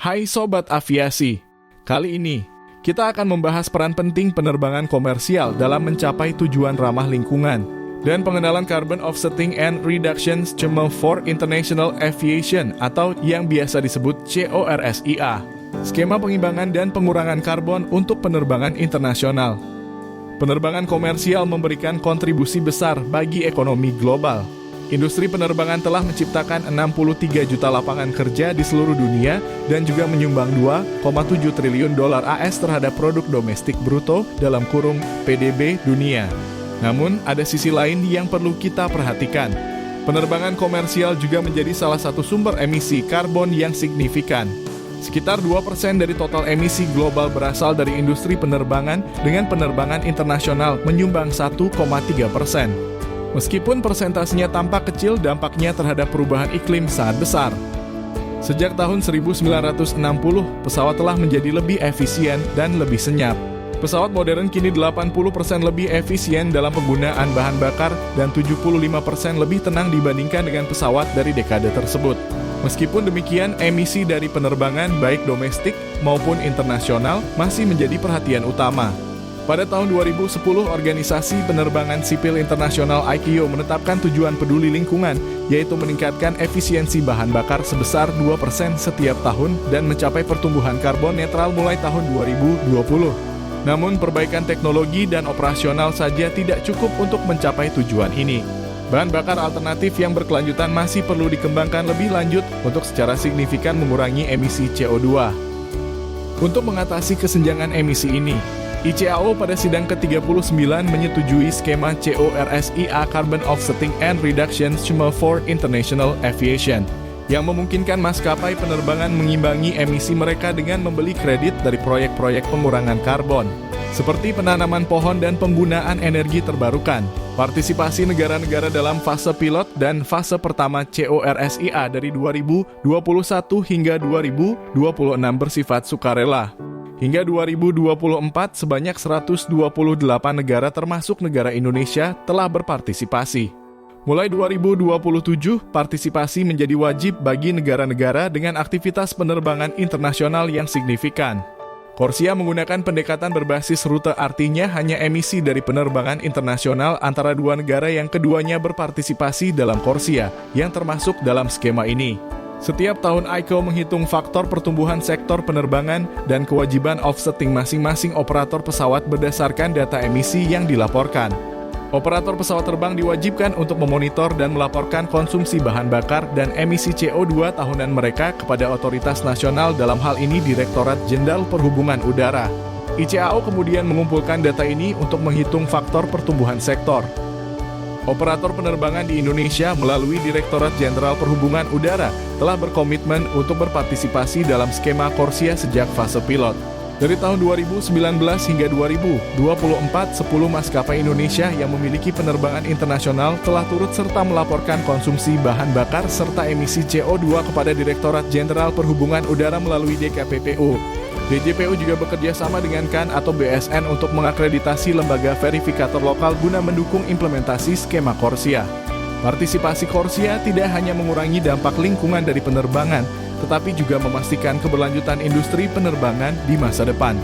Hai Sobat Aviasi, kali ini kita akan membahas peran penting penerbangan komersial dalam mencapai tujuan ramah lingkungan dan pengenalan Carbon Offsetting and Reduction Scheme for International Aviation atau yang biasa disebut CORSIA, skema pengimbangan dan pengurangan karbon untuk penerbangan internasional. Penerbangan komersial memberikan kontribusi besar bagi ekonomi global. Industri penerbangan telah menciptakan 63 juta lapangan kerja di seluruh dunia dan juga menyumbang 2,7 triliun dolar AS terhadap produk domestik bruto dalam kurung PDB dunia. Namun, ada sisi lain yang perlu kita perhatikan. Penerbangan komersial juga menjadi salah satu sumber emisi karbon yang signifikan. Sekitar 2% dari total emisi global berasal dari industri penerbangan dengan penerbangan internasional menyumbang 1,3%. Meskipun persentasenya tampak kecil, dampaknya terhadap perubahan iklim sangat besar. Sejak tahun 1960, pesawat telah menjadi lebih efisien dan lebih senyap. Pesawat modern kini 80% lebih efisien dalam penggunaan bahan bakar dan 75% lebih tenang dibandingkan dengan pesawat dari dekade tersebut. Meskipun demikian, emisi dari penerbangan baik domestik maupun internasional masih menjadi perhatian utama. Pada tahun 2010, Organisasi Penerbangan Sipil Internasional ICAO menetapkan tujuan peduli lingkungan, yaitu meningkatkan efisiensi bahan bakar sebesar 2% setiap tahun dan mencapai pertumbuhan karbon netral mulai tahun 2020. Namun, perbaikan teknologi dan operasional saja tidak cukup untuk mencapai tujuan ini. Bahan bakar alternatif yang berkelanjutan masih perlu dikembangkan lebih lanjut untuk secara signifikan mengurangi emisi CO2. Untuk mengatasi kesenjangan emisi ini, ICAO pada sidang ke-39 menyetujui skema CORSIA Carbon Offsetting and Reduction Scheme for International Aviation yang memungkinkan maskapai penerbangan mengimbangi emisi mereka dengan membeli kredit dari proyek-proyek pengurangan karbon, seperti penanaman pohon dan penggunaan energi terbarukan. Partisipasi negara-negara dalam fase pilot dan fase pertama CORSIA dari 2021 hingga 2026 bersifat sukarela. Hingga 2024, sebanyak 128 negara termasuk negara Indonesia telah berpartisipasi. Mulai 2027, partisipasi menjadi wajib bagi negara-negara dengan aktivitas penerbangan internasional yang signifikan. CORSIA menggunakan pendekatan berbasis rute, artinya hanya emisi dari penerbangan internasional antara dua negara yang keduanya berpartisipasi dalam CORSIA yang termasuk dalam skema ini. Setiap tahun ICAO menghitung faktor pertumbuhan sektor penerbangan dan kewajiban offsetting masing-masing operator pesawat berdasarkan data emisi yang dilaporkan. Operator pesawat terbang diwajibkan untuk memonitor dan melaporkan konsumsi bahan bakar dan emisi CO2 tahunan mereka kepada otoritas nasional, dalam hal ini Direktorat Jenderal Perhubungan Udara. ICAO kemudian mengumpulkan data ini untuk menghitung faktor pertumbuhan sektor. Operator penerbangan di Indonesia melalui Direktorat Jenderal Perhubungan Udara telah berkomitmen untuk berpartisipasi dalam skema CORSIA sejak fase pilot. Dari tahun 2019 hingga 2024, 10 maskapai Indonesia yang memiliki penerbangan internasional telah turut serta melaporkan konsumsi bahan bakar serta emisi CO2 kepada Direktorat Jenderal Perhubungan Udara melalui DKPPU. DJPU juga bekerja sama dengan KAN atau BSN untuk mengakreditasi lembaga verifikator lokal guna mendukung implementasi skema CORSIA. Partisipasi CORSIA tidak hanya mengurangi dampak lingkungan dari penerbangan, tetapi juga memastikan keberlanjutan industri penerbangan di masa depan.